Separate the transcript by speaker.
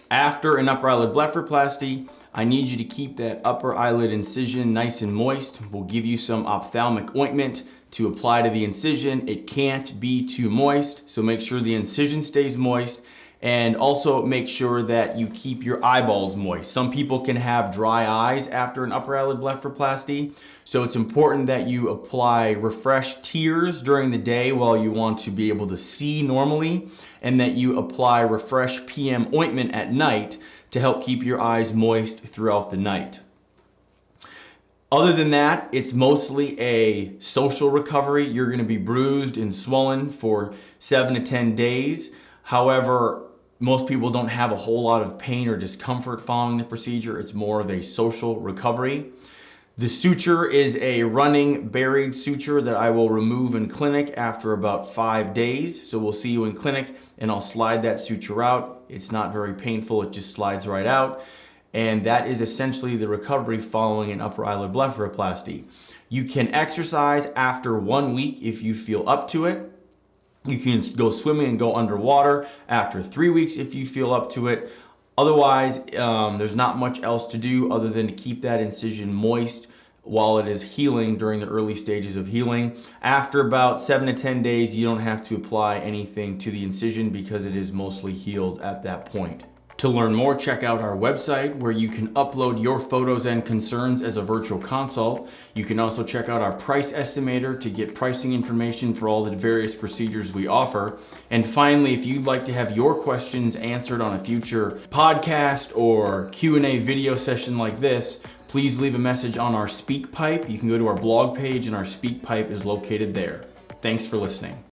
Speaker 1: After an upper eyelid blepharoplasty, I need you to keep that upper eyelid incision nice and moist. We'll give you some ophthalmic ointment to apply to the incision. It can't be too moist, so make sure the incision stays moist, and also make sure that you keep your eyeballs moist. Some people can have dry eyes after an upper eyelid blepharoplasty, so it's important that you apply refresh tears during the day while you want to be able to see normally, and that you apply refresh PM ointment at night to help keep your eyes moist throughout the night. Other than that, it's mostly a social recovery. You're going to be bruised and swollen for 7 to 10 days. However, most people don't have a whole lot of pain or discomfort following the procedure. It's more of a social recovery. The suture is a running buried suture that I will remove in clinic after about 5 days. So we'll see you in clinic and I'll slide that suture out. It's not very painful, it just slides right out. And that is essentially the recovery following an upper eyelid blepharoplasty. You can exercise after 1 week if you feel up to it. You can go swimming and go underwater after 3 weeks if you feel up to it. Otherwise, there's not much else to do other than to keep that incision moist while it is healing during the early stages of healing. After about 7 to 10 days, you don't have to apply anything to the incision because it is mostly healed at that point. To learn more, check out our website where you can upload your photos and concerns as a virtual consult. You can also check out our price estimator to get pricing information for all the various procedures we offer. And finally, if you'd like to have your questions answered on a future podcast or Q&A video session like this, please leave a message on our SpeakPipe. You can go to our blog page and our SpeakPipe is located there. Thanks for listening.